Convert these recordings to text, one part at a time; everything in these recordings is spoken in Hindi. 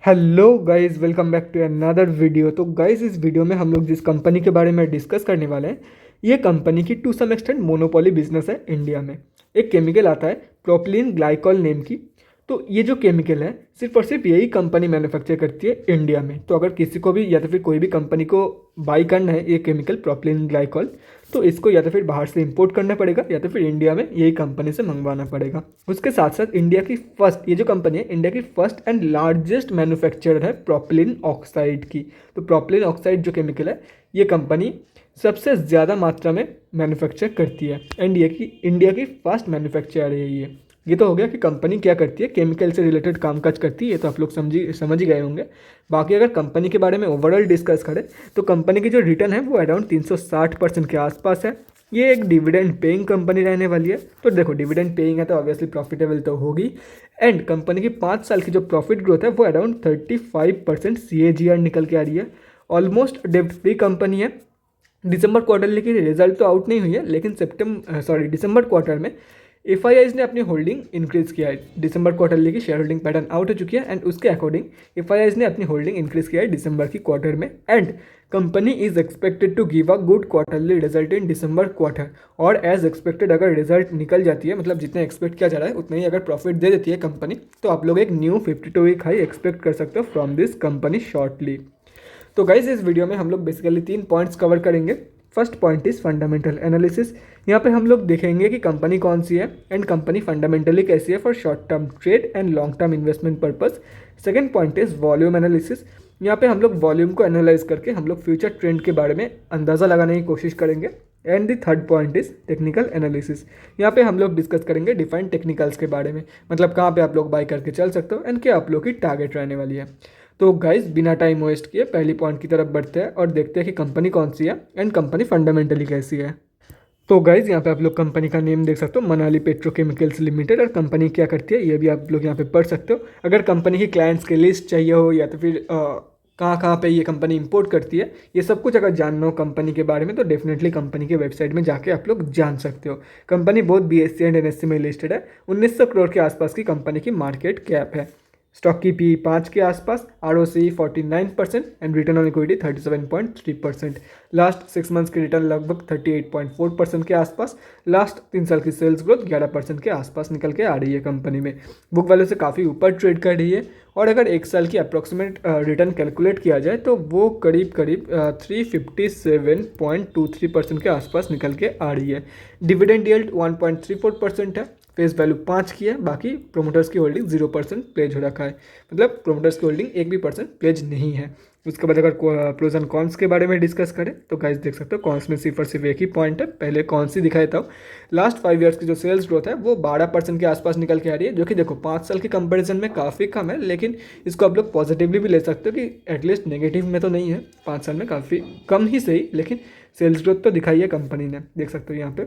Hello guys, welcome back to another video. तो गाइस, इस वीडियो में हम लोग जिस कंपनी के बारे में डिस्कस करने वाले हैं, ये कंपनी की to some extent monopoly business है इंडिया में। एक केमिकल आता है प्रोपिलीन ग्लाइकॉल नेम की। तो ये जो केमिकल है सिर्फ और सिर्फ यही कंपनी मैन्युफैक्चर करती है इंडिया में। तो अगर किसी को भी या तो फिर कोई भी कंपनी को बाई करना है ये केमिकल प्रोपिलीन ग्लाइकॉल, तो इसको या तो फिर बाहर से इंपोर्ट करना पड़ेगा या तो फिर इंडिया में यही कंपनी से मंगवाना पड़ेगा। उसके साथ साथ इंडिया की फर्स्ट, ये जो कंपनी है इंडिया की फर्स्ट एंड लार्जेस्ट मैन्युफैक्चरर है प्रोपिलीन ऑक्साइड की। तो प्रोपिलीन ऑक्साइड जो केमिकल है ये कंपनी सबसे ज़्यादा मात्रा में मैन्युफैक्चर करती है एंड ये की इंडिया की फर्स्ट मैन्युफैक्चरर है ये तो हो गया कि कंपनी क्या करती है, केमिकल से रिलेटेड कामकाज करती है। ये तो आप लोग समझ ही गए होंगे। बाकी अगर कंपनी के बारे में ओवरऑल डिस्कस करें तो कंपनी की जो रिटर्न है वो अराउंड 360% के आसपास है। ये एक डिविडेंड पेइंग कंपनी रहने वाली है। तो देखो, डिविडेंड पेइंग है तो ऑब्वियसली प्रॉफिटेबल तो होगी। एंड कंपनी की 5 साल की जो प्रॉफिट ग्रोथ है वो अराउंड 35% CAGR निकल के आ रही है। ऑलमोस्ट डेब्ट फ्री कंपनी है। दिसंबर क्वार्टरली की रिजल्ट तो आउट नहीं हुई है, लेकिन दिसंबर क्वार्टर में एफआईआईज ने अपनी होल्डिंग इंक्रीज किया है। दिसंबर क्वार्टरली की शेयर होल्डिंग पैटर्न आउट हो चुकी है एंड उसके अकॉर्डिंग एफआईआईज ने अपनी होल्डिंग इंक्रीज किया है दिसंबर की क्वार्टर में। And company is expected to give a good quarterly result in December quarter. और एज एक्सपेक्टेड अगर रिजल्ट निकल जाती है, मतलब जितने एक्सपेक्ट किया जा रहा है उतना ही अगर प्रॉफिट दे देती है कंपनी, तो आप लोग एक न्यू 52 वीक हाई एक्सपेक्ट कर सकते हो फ्रॉम दिस कंपनी शॉर्टली। तो गाइज, इस वीडियो में हम लोग बेसिकली 3 पॉइंट्स कवर करेंगे। First point is fundamental analysis. यहाँ पे हम लोग देखेंगे कि कंपनी कौन सी है एंड कंपनी फंडामेंटली कैसी है for short term trade and long term investment purpose. Second point is volume analysis. यहाँ पे हम लोग वॉल्यूम को एनालाइज करके हम लोग फ्यूचर ट्रेंड के बारे में अंदाज़ा लगाने की कोशिश करेंगे। And the third point is technical analysis. यहाँ पे हम लोग डिस्कस करेंगे डिफाइंड टेक्निकल्स के बारे में, मतलब कहाँ पे आप लोग बाई करके चल सकते हो एंड क्या आप लोग की टारगेट रहने वाली है। तो गाइज, बिना टाइम वेस्ट किए पहली पॉइंट की तरफ बढ़ते हैं और देखते हैं कि कंपनी कौन सी है एंड कंपनी फंडामेंटली कैसी है। तो गाइज, यहाँ पे आप लोग कंपनी का नेम देख सकते हो, मनाली पेट्रोकेमिकल्स लिमिटेड, और कंपनी क्या करती है ये भी आप लोग यहाँ पे पढ़ सकते हो। अगर कंपनी की क्लाइंट्स की लिस्ट चाहिए हो या तो फिर कहाँ कहाँ पे ये कंपनी इंपोर्ट करती है, ये सब कुछ अगर जानना हो कंपनी के बारे में तो डेफिनेटली कंपनी के वेबसाइट में जाके आप लोग जान सकते हो। कंपनी बहुत BSE एंड NSE में लिस्टेड है। 1900 करोड़ के आसपास की कंपनी की मार्केट कैप है। स्टॉक की PE 5 के आसपास, ROCE 49% and return on equity 37.3%। Last 6 months की रिटर्न लगभग 38.4% के आसपास। लास्ट 3 साल की सेल्स ग्रोथ 11% के आसपास निकल के आ रही है कंपनी में। बुक वैल्यू से काफ़ी ऊपर ट्रेड कर रही है और अगर 1 साल की अप्रोक्सीमेट रिटर्न कैलकुलेट किया जाए तो वो करीब करीब 357.23% के आसपास निकल के आ रही है। डिविडेंड यील्ड 1.34% है। फेस वैल्यू 5 की है। बाकी प्रोमोटर्स की होल्डिंग 0% प्लेज हो रखा है, मतलब प्रोमोटर्स की होल्डिंग 1% भी प्लेज नहीं है। उसके बाद अगर प्रोज एंड कॉन्स के बारे में डिस्कस करें तो गाइस देख सकते हो कॉन्स में सिर्फ और सिर्फ एक ही पॉइंट है। पहले कौन सी दिखाया था, लास्ट 5 ईयर्स की जो सेल्स ग्रोथ है वो 12% के आसपास निकल के आ रही है, जो कि देखो 5 साल के कंपेरिजन में काफ़ी कम है, लेकिन इसको आप लोग पॉजिटिवली भी ले सकते हो कि एटलीस्ट नेगेटिव में तो नहीं है। 5 साल में काफ़ी कम ही सही, लेकिन सेल्स ग्रोथ तो दिखाई है कंपनी ने, देख सकते हो यहाँ पे।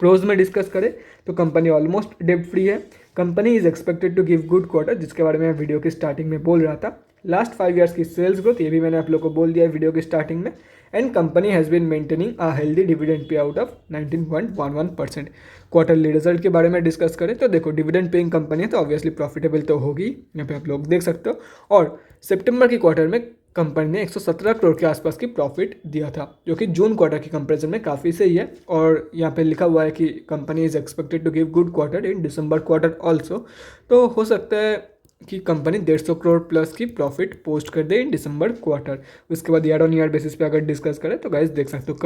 प्रोज में डिस्कस करें तो कंपनी ऑलमोस्ट डेब्ट फ्री है। Company is expected to give good quarter, जिसके बारे में मैं वीडियो की स्टार्टिंग में बोल रहा था। लास्ट 5 ईयर्स की सेल्स ग्रोथ ये भी मैंने आप लोग को बोल दिया है वीडियो की स्टार्टिंग में। And company has been maintaining a healthy dividend pay out of 19.11%। Quarterly result के बारे में डिस्कस करें तो देखो, डिविडेंड पेइंग कंपनी है तो ऑब्वियसली प्रॉफिटेबल तो होगी, यहाँ पे आप लोग देख सकते हो। और सितंबर की क्वार्टर में कंपनी ने 117 करोड़ के आसपास की प्रॉफिट दिया था, जो कि जून क्वार्टर की कंपैरिजन में काफ़ी सही है। और यहाँ पे लिखा हुआ है कि company is expected to give good quarter in December quarter also. तो हो सकता है कि कंपनी 150 करोड़ प्लस की प्रॉफिट पोस्ट कर दे इन दिसंबर क्वार्टर। उसके बाद ईयर ऑन ईयर बेसिस पे अगर डिस्कस करें तो गाइस देख सकते हो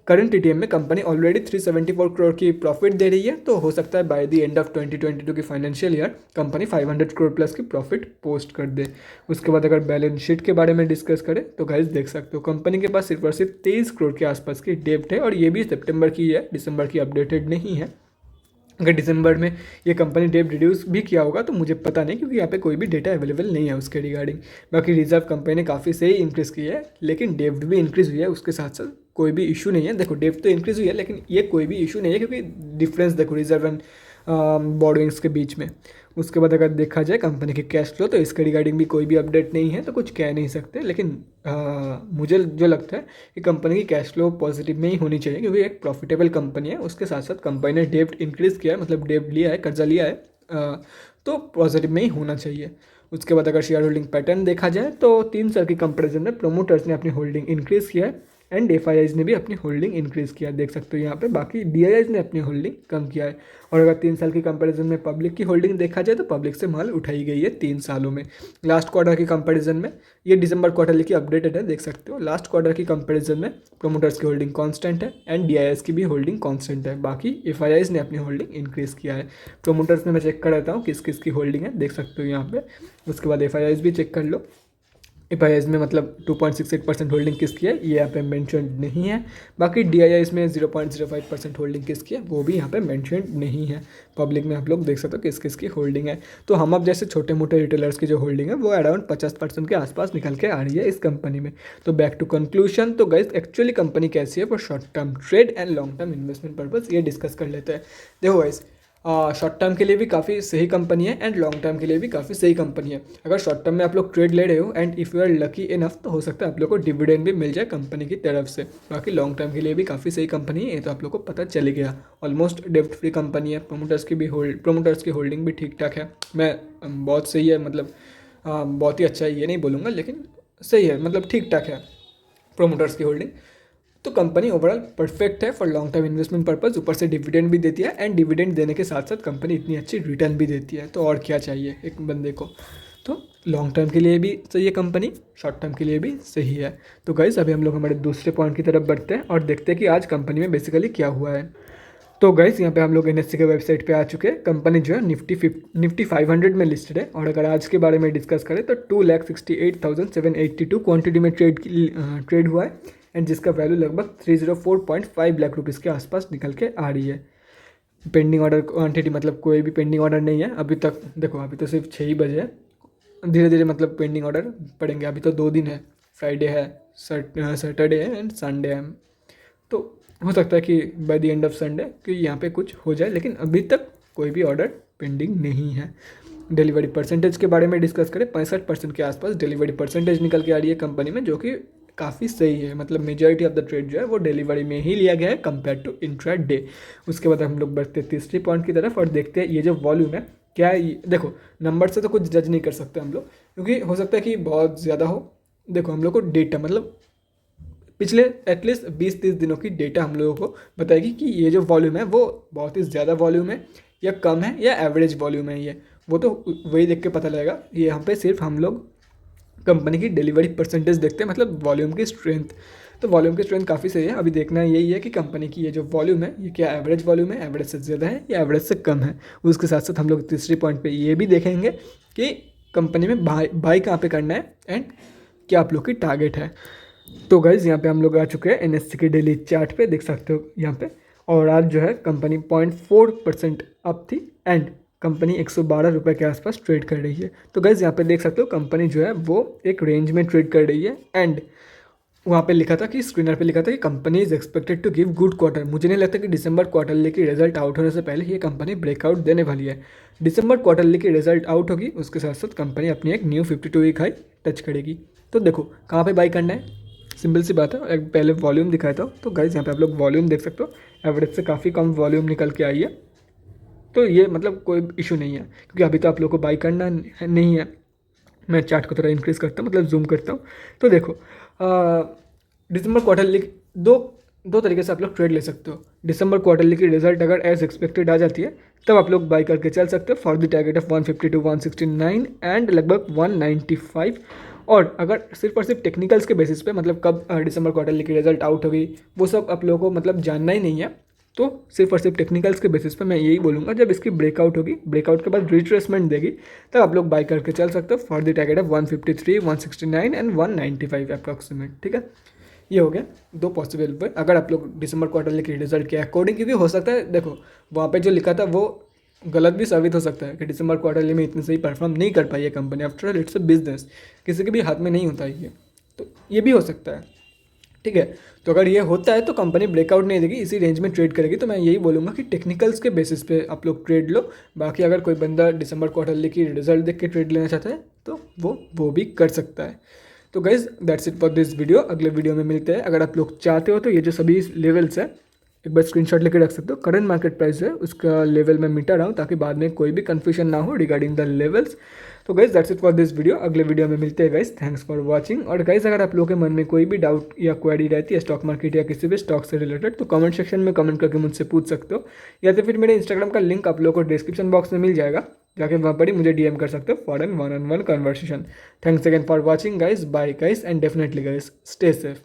करंट TTM में कंपनी ऑलरेडी 374 करोड़ की प्रॉफिट दे रही है। तो हो सकता है बाय द एंड ऑफ 2022 की financial year company 500 crore plus की प्रॉफिट पोस्ट कर दे। उसके बाद अगर बैलेंस शीट के बारे में डिस्कस करें तो गाइस देख सकते हो कंपनी के पास सिर्फ और सिर्फ 23 करोड़ के आसपास की डेब्ट है, और ये भी सितंबर की है, दिसंबर की अपडेटेड नहीं है। अगर दिसंबर में ये कंपनी डेब्ट रिड्यूस भी किया होगा तो मुझे पता नहीं, क्योंकि यहाँ पे कोई भी डेटा अवेलेबल नहीं है उसके रिगार्डिंग। बाकी रिजर्व कंपनी ने काफ़ी सही इंक्रीज़ की है, लेकिन डेब्ट भी इंक्रीज़ हुई है उसके साथ साथ, कोई भी इशू नहीं है। देखो, डेब्ट तो इंक्रीज़ हुई है लेकिन ये कोई भी इशू नहीं है, क्योंकि डिफरेंस देखो रिजर्व एंड बोरोइंग्स के बीच में। उसके बाद अगर देखा जाए कंपनी के कैश फ्लो तो इसके रिगार्डिंग भी कोई भी अपडेट नहीं है, तो कुछ कह नहीं सकते। लेकिन मुझे जो लगता है कि कंपनी की कैश फ्लो पॉजिटिव में ही होनी चाहिए, क्योंकि एक प्रॉफिटेबल कंपनी है। उसके साथ साथ कंपनी ने डेब्ट इंक्रीज़ किया है, मतलब डेब्ट लिया है, कर्जा लिया है। तो पॉजिटिव में ही होना चाहिए। उसके बाद अगर शेयर होल्डिंग पैटर्न देखा जाए तो 3 साल की कंपैरिजन में प्रोमोटर्स ने अपनी होल्डिंग इंक्रीज़ किया है एंड एफआईआईज ने भी अपनी होल्डिंग इंक्रीज़ किया है, देख सकते हो यहाँ पे। बाकी डीआईआईज ने अपनी होल्डिंग कम किया है। और अगर 3 साल की कंपैरिजन में पब्लिक की होल्डिंग देखा जाए तो पब्लिक से माल उठाई गई है 3 सालों में। लास्ट क्वार्टर की कंपैरिजन में, ये दिसंबर क्वार्टर की अपडेटेड है, देख सकते हो। लास्ट क्वार्टर की कंपैरिजन में प्रोमोटर्स की होल्डिंग कांस्टेंट है एंड डीआईआईज की भी होल्डिंग कांस्टेंट है। बाकी एफआईआईज ने अपनी होल्डिंग इंक्रीज़ किया है। प्रोमोटर्स में मैं चेक कर देता हूँ किस किस की होल्डिंग है, देख सकते हो यहाँ पे। उसके बाद एफआईआईज भी चेक कर लो। एफआईआईज में मतलब 2.68% होल्डिंग किसकी है ये यहाँ पे मेंशन नहीं है। बाकी डीआईआईज में 0.05% होल्डिंग किसकी है वो भी यहाँ पे मेंशन नहीं है। पब्लिक में आप लोग देख सकते हो किस किस की होल्डिंग है। तो हम अब जैसे छोटे मोटे रिटेलर्स की जो होल्डिंग है वो अराउंड 50% के आसपास निकल के आ रही है इस कंपनी में। तो बैक टू कंक्लूजन, तो गाइस एक्चुअली कंपनी कैसी है for short term trade and long term investment purpose, ये डिस्कस कर लेते हैं। देखो गाइस, शॉर्ट टर्म के लिए भी काफ़ी सही कंपनी है एंड लॉन्ग टर्म के लिए भी काफ़ी सही कंपनी है। अगर शॉर्ट टर्म में आप लोग ट्रेड ले रहे हो and if you are lucky enough तो हो सकता है आप लोग को डिविडेंड भी मिल जाए कंपनी की तरफ से। बाकी लॉन्ग टर्म के लिए भी काफ़ी सही कंपनी है, ये तो आप लोग को पता चल ही गया। ऑलमोस्ट डेब्ट फ्री कंपनी है। प्रोमोटर्स की होल्डिंग भी ठीक ठाक है। मैं बहुत सही है, मतलब बहुत ही अच्छा है ये नहीं बोलूँगा, लेकिन सही है, मतलब ठीक ठाक है प्रोमोटर्स की होल्डिंग। तो कंपनी ओवरऑल परफेक्ट है for long term investment purpose. ऊपर से डिविडेंड भी देती है एंड डिविडेंड देने के साथ साथ कंपनी इतनी अच्छी रिटर्न भी देती है, तो और क्या चाहिए एक बंदे को। तो लॉन्ग टर्म के लिए भी सही है कंपनी, शॉर्ट टर्म के लिए भी सही है। तो गाइस अभी हम लोग हमारे दूसरे पॉइंट की तरफ बढ़ते हैं और देखते हैं कि आज कंपनी में बेसिकली क्या हुआ है। तो गाइस यहाँ पे हम लोग एनएससी के वेबसाइट पे आ चुके हैं। कंपनी जो है निफ्टी 500 में लिस्टेड है। और अगर आज के बारे में डिस्कस करें तो 2,68,782 क्वांटिटी में ट्रेड हुआ है एंड जिसका वैल्यू लगभग 304.5 लाख रुपीज़ के आसपास निकल के आ रही है। पेंडिंग ऑर्डर क्वांटिटी मतलब कोई भी पेंडिंग ऑर्डर नहीं है अभी तक। देखो अभी तो सिर्फ 6 ही बजे है, धीरे धीरे मतलब पेंडिंग ऑर्डर पड़ेंगे। अभी तो 2 दिन है, फ्राइडे है, सैटरडे है एंड संडे है। तो हो सकता है कि by the end of Sunday कि यहाँ पे कुछ हो जाए, लेकिन अभी तक कोई भी ऑर्डर पेंडिंग नहीं है। डिलीवरी परसेंटेज के बारे में डिस्कस करें, 65% के आसपास डिलीवरी परसेंटेज निकल के आ रही है कंपनी में, जो कि काफ़ी सही है। मतलब मेजॉरिटी ऑफ द ट्रेड जो है वो डिलीवरी में ही लिया गया है कंपेयर टू इंट्रा डे। उसके बाद हम लोग बढ़ते हैं तीसरी पॉइंट की तरफ और देखते हैं ये जो वॉल्यूम है क्या है। देखो नंबर से तो कुछ जज नहीं कर सकते हम लोग, क्योंकि हो सकता है कि बहुत ज़्यादा हो। देखो हम लोग को डेटा मतलब पिछले एटलीस्ट 20-30 दिनों की डेटा हम लोगों को बताएगी कि ये जो वॉल्यूम है वो बहुत ही ज़्यादा वॉल्यूम है या कम है या एवरेज वॉल्यूम है। ये वो तो वही देख के पता लगेगा। ये यहाँ पे सिर्फ हम लोग कंपनी की डिलीवरी परसेंटेज देखते हैं, मतलब वॉल्यूम की स्ट्रेंथ। तो वॉल्यूम की स्ट्रेंथ काफ़ी सही है। अभी देखना यही है कि कंपनी की ये जो वॉल्यूम है ये क्या एवरेज वॉल्यूम है, एवरेज से ज़्यादा है या एवरेज से कम है। उसके साथ साथ हम लोग तीसरी पॉइंट पे ये भी देखेंगे कि कंपनी में बाई कहाँ पे करना है एंड क्या आप लोग की टारगेट है। तो गाइज यहाँ पे हम लोग आ चुके हैं एनएससी के डेली चार्ट पे, देख सकते हो यहाँ पे। और आज जो है कंपनी 0.4% अप थी एंड कंपनी 112 रुपये के आसपास ट्रेड कर रही है। तो गाइज यहाँ पे देख सकते हो कंपनी जो है वो एक रेंज में ट्रेड कर रही है एंड वहाँ पे लिखा था कि स्क्रीनर पे लिखा था कि company is expected to give good quarter. मुझे नहीं लगता कि दिसंबर क्वार्टरली की रिजल्ट आउट होने से पहले ये कंपनी ब्रेकआउट देने वाली है। दिसंबर क्वार्टरली की रिजल्ट आउट होगी, उसके साथ साथ कंपनी अपनी एक न्यू 52 वीक हाई टच करेगी। तो देखो कहाँ पे बाई करना है, सिंपल सी बात है। एक पहले वॉल्यूम दिखाया था, तो गाइज यहाँ पे आप लोग वॉल्यूम देख सकते हो, एवरेज से काफ़ी कम वॉल्यूम निकल के आई है। तो ये मतलब कोई इशू नहीं है, क्योंकि अभी तो आप लोग को बाई करना नहीं है। मैं चार्ट को थोड़ा इंक्रीज़ करता हूँ, मतलब जूम करता हूँ। तो देखो दिसंबर क्वार्टरली दो तरीके से आप लोग ट्रेड ले सकते हो। दिसंबर क्वार्टरली की रिजल्ट अगर एज एक्सपेक्टेड आ जाती है तब आप लोग बाई करके चल सकते हो for the target of 150 to 169 and लगभग 195। और अगर सिर्फ और सिर्फ टेक्निकल्स के बेसिस पे, मतलब कब दिसंबर क्वार्टरली की रिजल्ट आउट होगी वो सब आप लोगों को मतलब जानना ही नहीं है, तो सिर्फ और सिर्फ टेक्निकल्स के बेसिस पे मैं यही बोलूँगा जब इसकी ब्रेकआउट होगी, ब्रेकआउट के बाद रिट्रेसमेंट देगी तब आप लोग बाई करके चल सकते हो for the target of 153, 169 and 195 approximate. ठीक है, ये हो गया दो पॉसिबल वे अगर आप लोग दिसंबर क्वार्टरली के रिजल्ट के अकॉर्डिंग, क्योंकि हो सकता है देखो वहाँ पे जो लिखा था वो गलत भी साबित हो सकता है कि दिसंबर क्वार्टरली में इतनी सही परफॉर्म नहीं कर पाई है company. After all it's a business, किसी के भी हाथ में नहीं होता है ये, तो ये भी हो सकता है। ठीक है, तो अगर ये होता है तो कंपनी ब्रेकआउट नहीं देगी, इसी रेंज में ट्रेड करेगी। तो मैं यही बोलूँगा कि टेक्निकल्स के बेसिस पे आप लोग ट्रेड लो। बाकी अगर कोई बंदा दिसंबर क्वार्टरली की रिजल्ट देख के ट्रेड लेना चाहता है तो वो भी कर सकता है। तो guys that's it for this video. अगले वीडियो में मिलते हैं। अगर आप लोग चाहते हो तो ये जो सभी लेवल्स है एक बार स्क्रीनशॉट लेके रख सकते हो। करंट मार्केट प्राइस है उसका लेवल मैं मिटा रहा हूँ ताकि बाद में कोई भी कन्फ्यूजन ना हो रिगार्डिंग द लेवल्स। तो guys that's it for this video. अगले वीडियो में मिलते हैं गाइज। Thanks for watching. और गाइज अगर आप लोगों के मन में कोई भी डाउट या क्वेरी रहती है स्टॉक मार्केट या किसी भी स्टॉक से रिलेटेड तो कमेंट सेक्शन में कमेंट करके मुझसे पूछ सकते हो, या तो फिर मेरे इंस्टाग्राम का लिंक आप लोगों को डिस्क्रिप्शन बॉक्स में मिल जाएगा, जाके वहाँ पर ही मुझे डीएम कर सकते हो for an one on one conversation. Thanks again for watching guys. Bye guys and definitely guys stay safe.